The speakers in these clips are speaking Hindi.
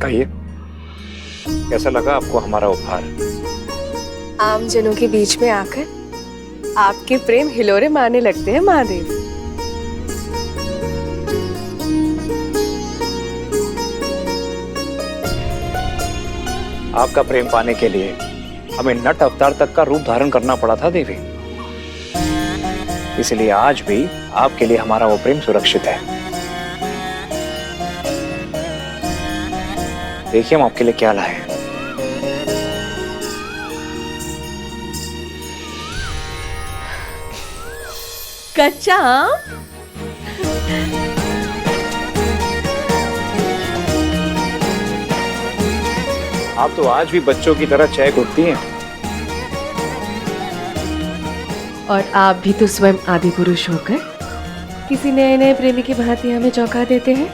कहिए, कैसा लगा आपको हमारा उपहार? आम जनों के बीच में आकर आपके प्रेम हिलोरे मारने लगते हैं महादेव। आपका प्रेम पाने के लिए हमें नट अवतार तक का रूप धारण करना पड़ा था देवी, इसलिए आज भी आपके लिए हमारा वो प्रेम सुरक्षित है। देखिए हम आपके लिए क्या लाए हैं। कच्चा आम? आप तो आज भी बच्चों की तरह चाय घुटती हैं। और आप भी तो स्वयं आदि पुरुष होकर किसी नए नए प्रेमी की भांति हमें चौंका देते हैं।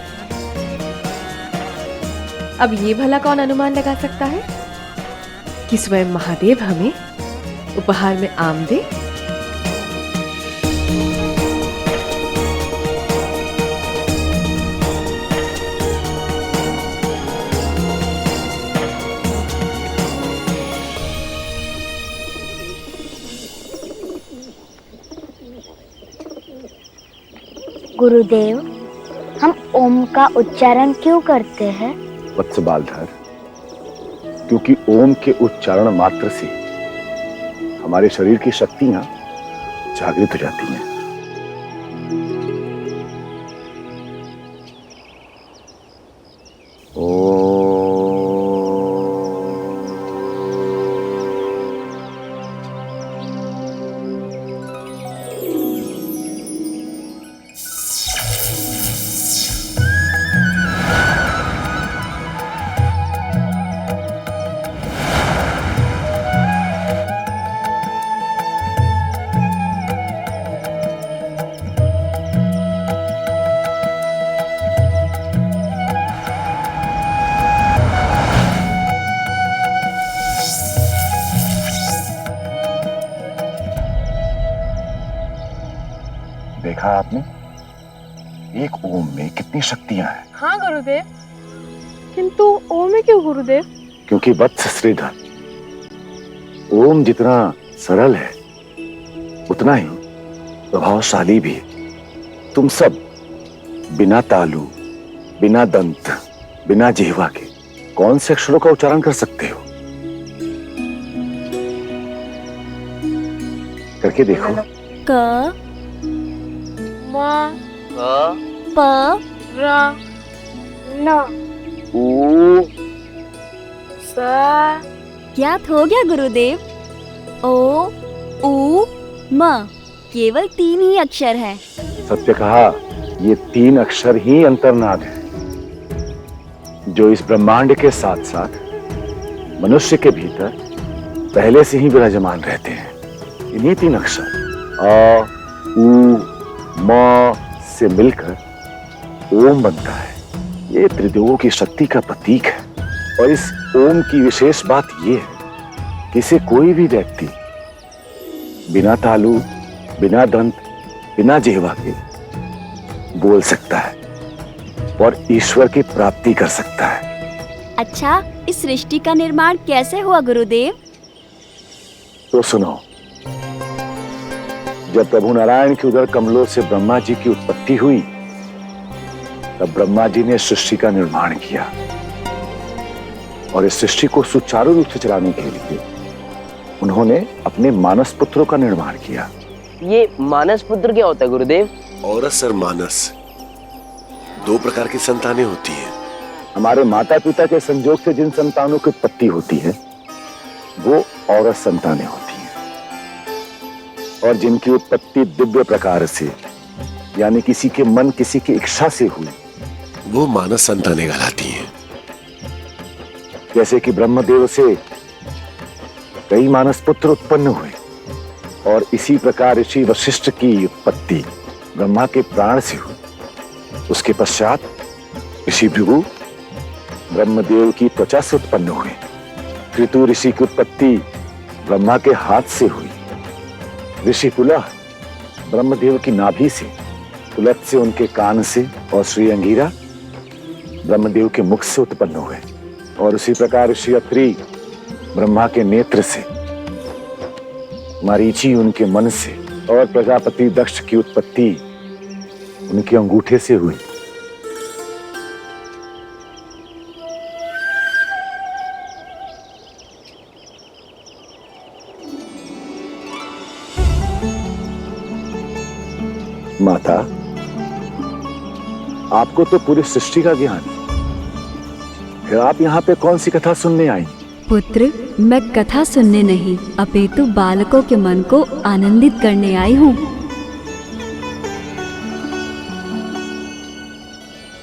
अब ये भला कौन अनुमान लगा सकता है कि स्वयं महादेव हमें उपहार में आम दे? गुरुदेव, हम ओम का उच्चारण क्यों करते हैं? वत्स बालधर, क्योंकि ओम के उच्चारण मात्र से हमारे शरीर की शक्तियां जागृत हो जाती हैं। देखा आपने, एक ओम में कितनी शक्तियां हैं। हाँ गुरुदेव, किंतु ओम में क्यों गुरुदेव? क्योंकि वत्स श्रीधर, ओम जितना सरल है उतना ही प्रभावशाली भी है। तुम सब बिना तालु, बिना दंत, बिना जिह्वा के कौन से अक्षरों का उच्चारण कर सकते हो? करके देखो। क, म, प, र, न, ऊ, स। ज्ञात हो गया गुरुदेव। ओ, उ, म केवल 3 ही अक्षर हैं। सत्य कहा, ये 3 अक्षर ही अंतर्नाद है जो इस ब्रह्मांड के साथ साथ मनुष्य के भीतर पहले से ही विराजमान रहते हैं। इन्हीं 3 अक्षर अ, उ, म से मिलकर ओम बनता है। ये त्रिदेवों की शक्ति का प्रतीक है। और इस ओम की विशेष बात यह है कि इसे कोई भी व्यक्ति बिना तालु, बिना दंत, बिना जिह्वा के बोल सकता है और ईश्वर की प्राप्ति कर सकता है। अच्छा, इस सृष्टि का निर्माण कैसे हुआ गुरुदेव? तो सुनो, जब प्रभु नारायण के उदर कमलों से ब्रह्मा जी की उत्पत्ति हुई, तब ब्रह्मा जी ने सृष्टि का निर्माण किया और इस सृष्टि को सुचारू रूप से चलाने के लिए उन्होंने अपने मानस पुत्रों का निर्माण किया। ये मानस पुत्र क्या होता है गुरुदेव? औरस और मानस 2 प्रकार की संतानें होती हैं। हमारे माता पिता के संयोग से जिन संतानों की उत्पत्ति होती है वो औरस संतानें होती हैं, और जिनकी उत्पत्ति दिव्य प्रकार से यानी किसी के मन, किसी की इच्छा से हुई, वो मानस संतानें कहलाती हैं। जैसे कि ब्रह्मदेव से कई मानस पुत्र उत्पन्न हुए, और इसी प्रकार ऋषि वशिष्ठ की उत्पत्ति ब्रह्मा के प्राण से हुई। उसके पश्चात ऋषि भृगु ब्रह्मदेव की त्वचा से उत्पन्न हुए। कृतु ऋषि की उत्पत्ति ब्रह्मा के हाथ से हुई। ऋषि पुलह ब्रह्मदेव की नाभि से, पुलत से उनके कान से, और श्री अंगिरा ब्रह्मदेव के मुख से उत्पन्न हुए। और उसी प्रकार ऋषि अत्रि ब्रह्मा के नेत्र से, मरीचि उनके मन से और प्रजापति दक्ष की उत्पत्ति उनके अंगूठे से हुई। माता, आपको तो पूरी सृष्टि का ज्ञान, फिर आप यहाँ पे कौन सी कथा सुनने आई? पुत्र, मैं कथा सुनने नहीं अपितु बालकों के मन को आनंदित करने आई हूँ।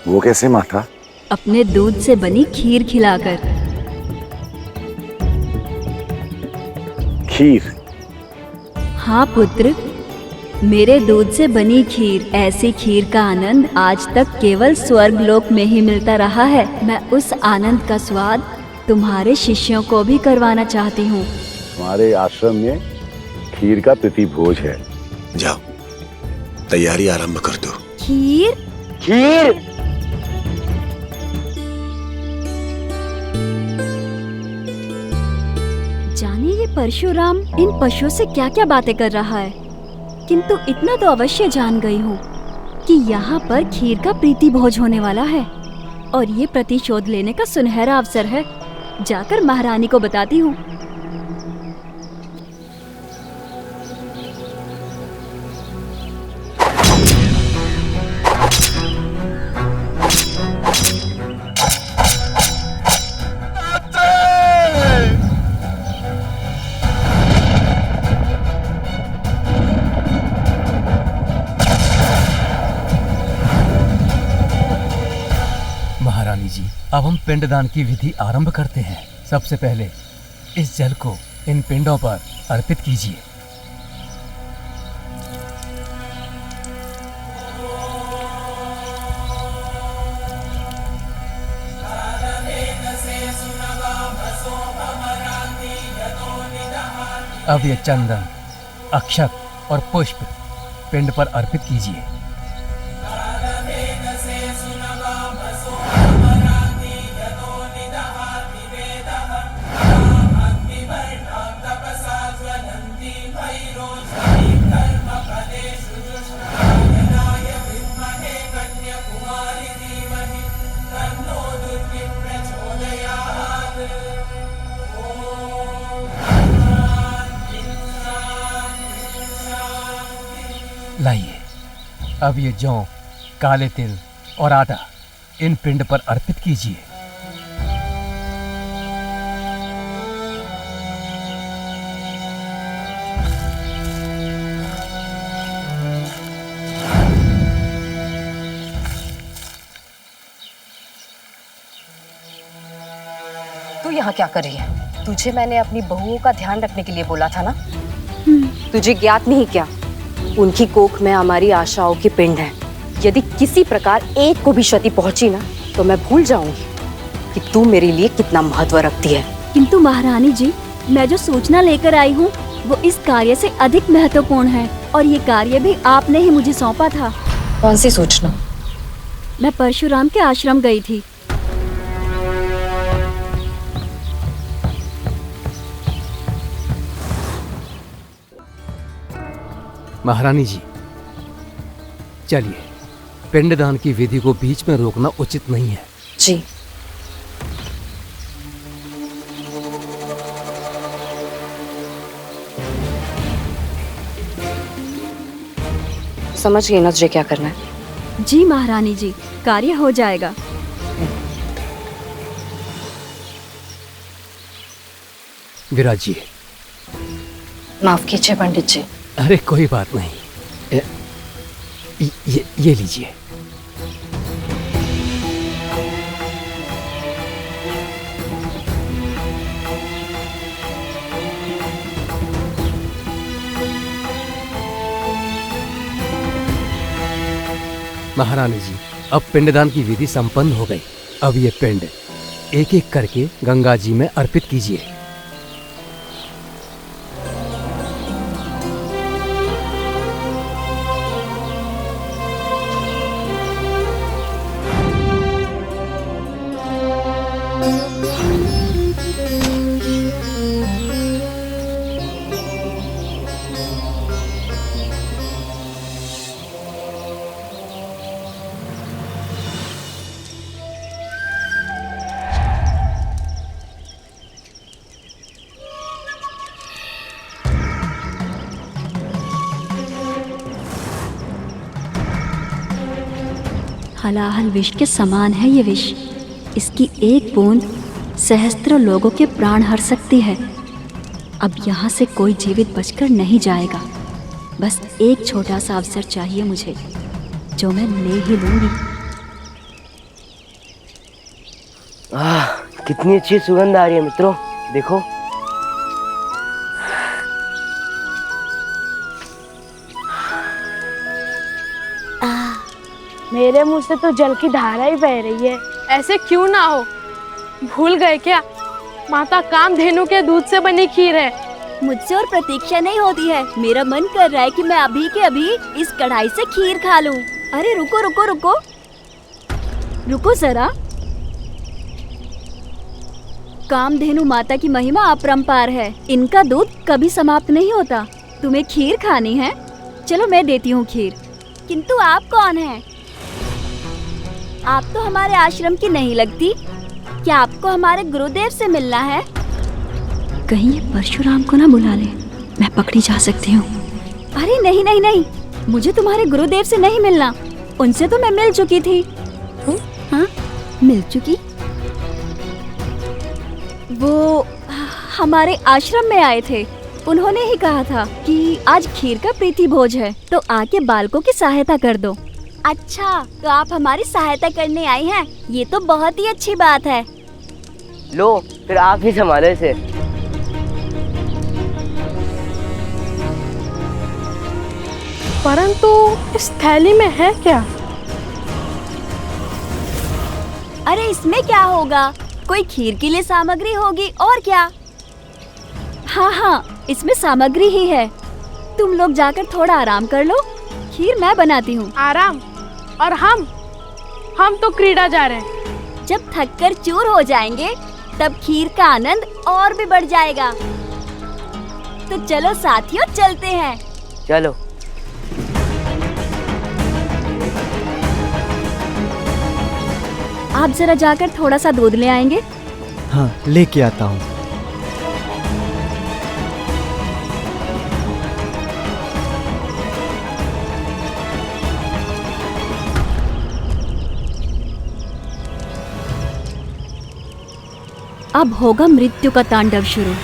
वो कैसे माता? अपने दूध से बनी खीर खिलाकर। खीर? हाँ पुत्र, मेरे दूध से बनी खीर। ऐसी खीर का आनंद आज तक केवल स्वर्ग लोक में ही मिलता रहा है। मैं उस आनंद का स्वाद तुम्हारे शिष्यों को भी करवाना चाहती हूँ। हमारे आश्रम में खीर का प्रतिभोज है। जाओ, तैयारी आरंभ कर दो। खीर? खीर? जाने ये परशुराम इन पशुओं से क्या क्या बातें कर रहा है, किंतु इतना तो अवश्य जान गई हूँ कि यहाँ पर खीर का प्रीति भोज होने वाला है और ये प्रतिशोध लेने का सुनहरा अवसर है। जाकर महारानी को बताती हूँ। महारानी जी, अब हम पिंडदान की विधि आरंभ करते हैं। सबसे पहले इस जल को इन पिंडों पर अर्पित कीजिए। अब ये चंदन, अक्षत और पुष्प पिंड पर अर्पित कीजिए। लाइए, अब ये जौ, काले तिल और आटा इन पिंड पर अर्पित कीजिए। तू यहाँ क्या कर रही है? तुझे मैंने अपनी बहुओं का ध्यान रखने के लिए बोला था ना? तुझे ज्ञात नहीं क्या? उनकी कोख में हमारी आशाओं की पिंड है। यदि किसी प्रकार एक को भी क्षति पहुंची ना, तो मैं भूल जाऊंगी कि तू मेरे लिए कितना महत्व रखती है। किंतु महारानी जी, मैं जो सूचना लेकर आई हूँ वो इस कार्य से अधिक महत्वपूर्ण है और ये कार्य भी आपने ही मुझे सौंपा था। कौन सी सूचना? मैं परशुराम के आश्रम गई थी। महारानी जी, चलिए, पिंडदान की विधि को बीच में रोकना उचित नहीं है। जी। समझ गई ना तुझे क्या करना है? जी महारानी जी, कार्य हो जाएगा। विराजिए। माफ कीजिए पंडित जी। अरे कोई बात नहीं, ये लीजिए। महारानी जी, अब पिंडदान की विधि संपन्न हो गई। अब ये पिंड एक एक करके गंगा जी में अर्पित कीजिए। हलाहल विष के समान है ये विष। इसकी एक बूंद सहस्त्र लोगों के प्राण हर सकती है। अब यहाँ से कोई जीवित बचकर नहीं जाएगा। बस एक छोटा सा अवसर चाहिए मुझे, जो मैं ले ही लूंगी। कितनी अच्छी सुगंध आ रही है मित्रों, देखो। मेरे मुंह से तो जल की धारा ही बह रही है। ऐसे क्यों ना हो, भूल गए क्या? माता कामधेनु के दूध से बनी खीर है। मुझसे और प्रतीक्षा नहीं होती है। मेरा मन कर रहा है कि मैं अभी के अभी इस कढ़ाई से खीर खा लूं। अरे रुको रुको रुको रुको जरा। कामधेनु माता की महिमा अपरंपार है। इनका दूध कभी समाप्त नहीं होता। तुम्हें खीर खानी है? चलो मैं देती हूँ खीर। किंतु आप कौन हैं? आप तो हमारे आश्रम की नहीं लगती। क्या आपको हमारे गुरुदेव से मिलना है? कहीं ये परशुराम को ना बुला ले, मैं पकड़ी जा सकती हूँ। अरे नहीं नहीं नहीं, मुझे तुम्हारे गुरुदेव से नहीं मिलना। उनसे तो मैं मिल चुकी थी। हाँ, मिल चुकी? वो हमारे आश्रम में आए थे। उन्होंने ही कहा था कि आज खीर का प्रीति भोज है, तो आके बालकों की सहायता कर दो। अच्छा, तो आप हमारी सहायता करने आई हैं। ये तो बहुत ही अच्छी बात है। लो फिर आप ही संभालो इसे। परंतु इस थैली में है क्या? अरे इसमें क्या होगा, कोई खीर के लिए सामग्री होगी और क्या। हाँ हाँ, इसमें सामग्री ही है। तुम लोग जाकर थोड़ा आराम कर लो, खीर मैं बनाती हूँ। आराम? और हम तो क्रीड़ा जा रहे हैं। जब थककर चूर हो जाएंगे तब खीर का आनंद और भी बढ़ जाएगा। तो चलो साथियों, चलते हैं। चलो। आप जरा जाकर थोड़ा सा दूध ले आएंगे? हाँ, लेके आता हूँ। अब होगा मृत्यु का तांडव शुरू।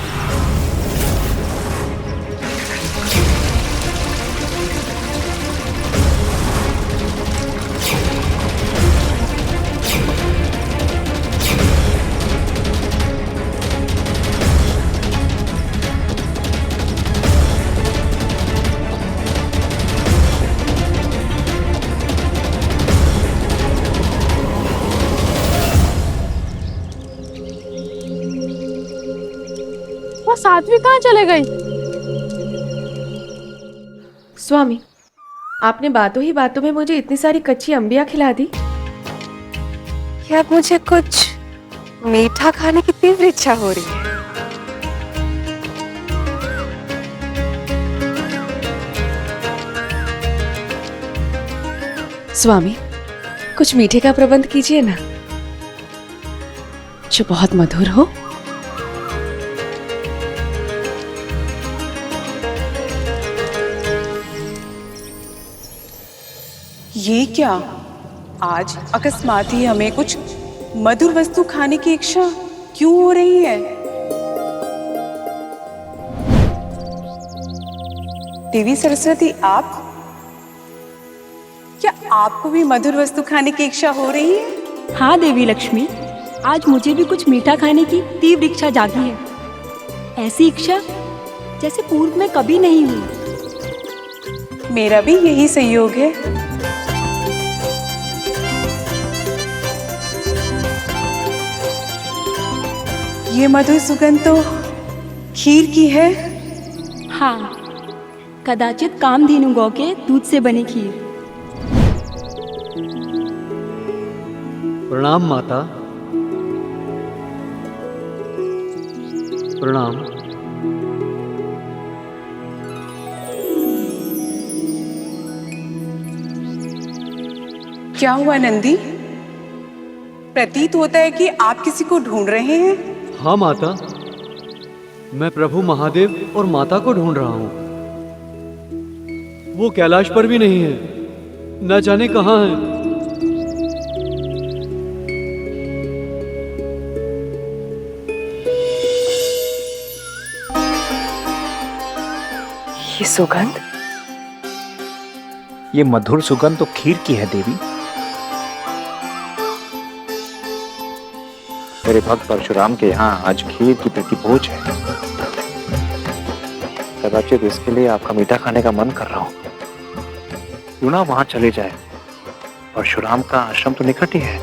वो साध्वी कहाँ चले गई? स्वामी, आपने बातों ही बातों में मुझे इतनी सारी कच्ची अंबियां खिला दी कि अब मुझे कुछ मीठा खाने की तीव्र इच्छा हो रही है। स्वामी, कुछ मीठे का प्रबंध कीजिए ना, जो बहुत मधुर हो। ये क्या, आज अकस्मात ही हमें कुछ मधुर वस्तु खाने की इच्छा क्यों हो रही है? देवी सरस्वती, आप क्या आपको भी मधुर वस्तु खाने की इच्छा हो रही है? हाँ देवी लक्ष्मी, आज मुझे भी कुछ मीठा खाने की तीव्र इच्छा जागी है। ऐसी इच्छा जैसे पूर्व में कभी नहीं हुई। मेरा भी यही संयोग है। ये मधुर सुगंध तो खीर की है। हाँ, कदाचित कामधेनु गौ के दूध से बनी खीर। प्रणाम माता। प्रणाम। क्या हुआ नंदी? प्रतीत होता है कि आप किसी को ढूंढ रहे हैं। हाँ माता, मैं प्रभु महादेव और माता को ढूंढ रहा हूँ। वो कैलाश पर भी नहीं है, न जाने कहाँ है। ये सुगंध, ये मधुर सुगंध तो खीर की है देवी। मेरे भक्त परशुराम के यहाँ आज खीर की प्रतिभोज है। कदाचित इसके लिए आपका मीठा खाने का मन कर रहा हूं। क्यों ना वहां चले जाए, परशुराम का आश्रम तो निकट ही है।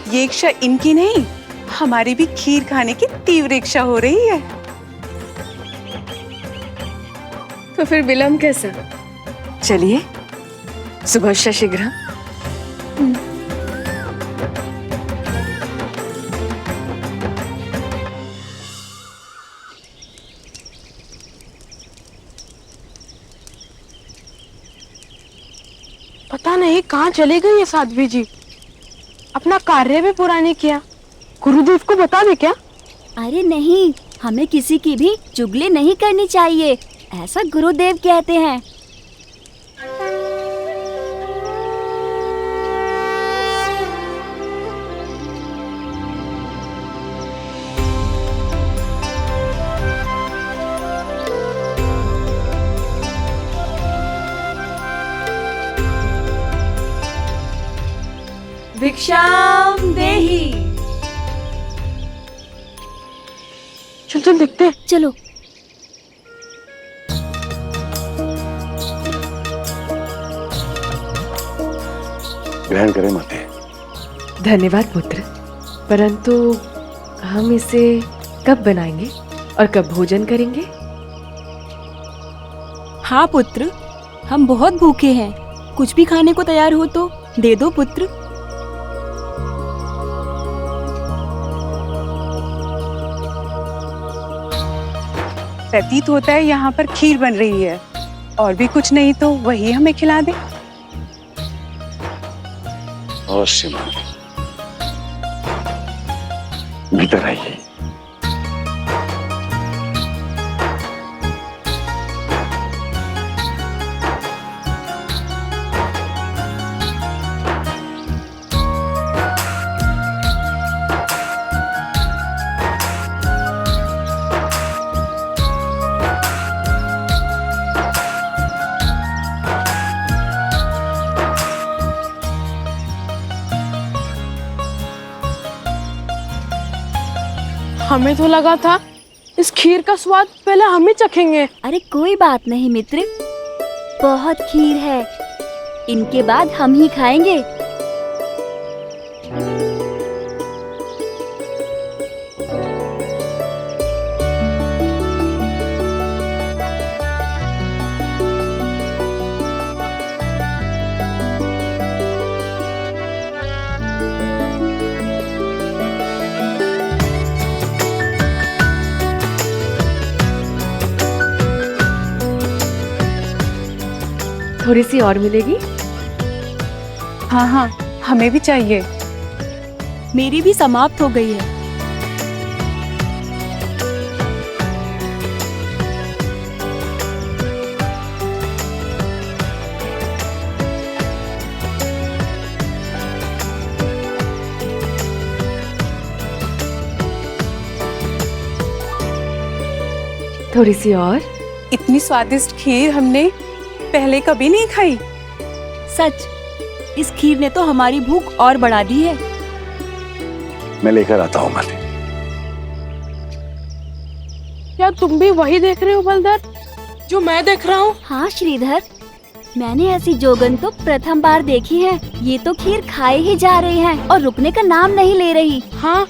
ये इच्छा इनकी नहीं, हमारी भी खीर खाने की तीव्र इच्छा हो रही है। तो फिर विलंब कैसा? चलिए, सुबह शीघ्र। पता नहीं कहाँ चले गई ये साध्वी जी। अपना कार्य भी पूरा नहीं किया। गुरुदेव को बता दे क्या? अरे नहीं, हमें किसी की भी चुगली नहीं करनी चाहिए, ऐसा गुरुदेव कहते हैं। भिक्षाम देहि। चल चल देखते हैं। चलो। ग्रहण करें माते। धन्यवाद पुत्र, परंतु हम इसे कब बनाएंगे और कब भोजन करेंगे? हाँ पुत्र, हम बहुत भूखे हैं, कुछ भी खाने को तैयार हो तो दे दो पुत्र। प्रतीत होता है यहाँ पर खीर बन रही है, और भी कुछ नहीं तो वही हमें खिला दे। अवश्य मां, भीतर आइए। हमें तो लगा था इस खीर का स्वाद पहले हम ही चखेंगे। अरे कोई बात नहीं मित्र, बहुत खीर है, इनके बाद हम ही खाएंगे। थोड़ी सी और मिलेगी? हाँ हाँ, हमें भी चाहिए। मेरी भी समाप्त हो गई है। थोड़ी सी और। इतनी स्वादिष्ट खीर हमने पहले कभी नहीं खाई। सच, इस खीर ने तो हमारी भूख और बढ़ा दी है। मैं लेकर आता हूँ माते। क्या तुम भी वही देख रहे हो बलदर जो मैं देख रहा हूँ? हाँ श्रीधर, मैंने ऐसी जोगन तो प्रथम बार देखी है। ये तो खीर खाए ही जा रही है और रुकने का नाम नहीं ले रही। हाँ,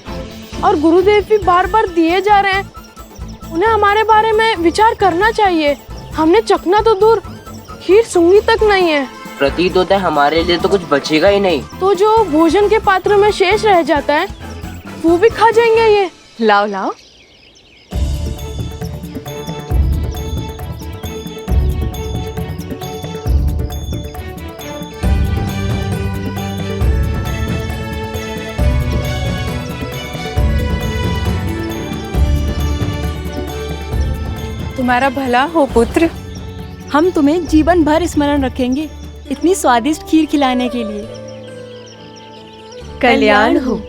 और गुरुदेव भी बार बार दिए जा रहे हैं। उन्हें हमारे बारे में विचार करना चाहिए। हमने चखना तो दूर, खीर सूंघी तक नहीं है। प्रतीत होता है हमारे लिए तो कुछ बचेगा ही नहीं। तो जो भोजन के पात्र में शेष रह जाता है वो भी खा जाएंगे ये। लाओ लाओ। तुम्हारा भला हो पुत्र। हम तुम्हें जीवन भर स्मरण रखेंगे, इतनी स्वादिष्ट खीर खिलाने के लिए। कल्याण हो।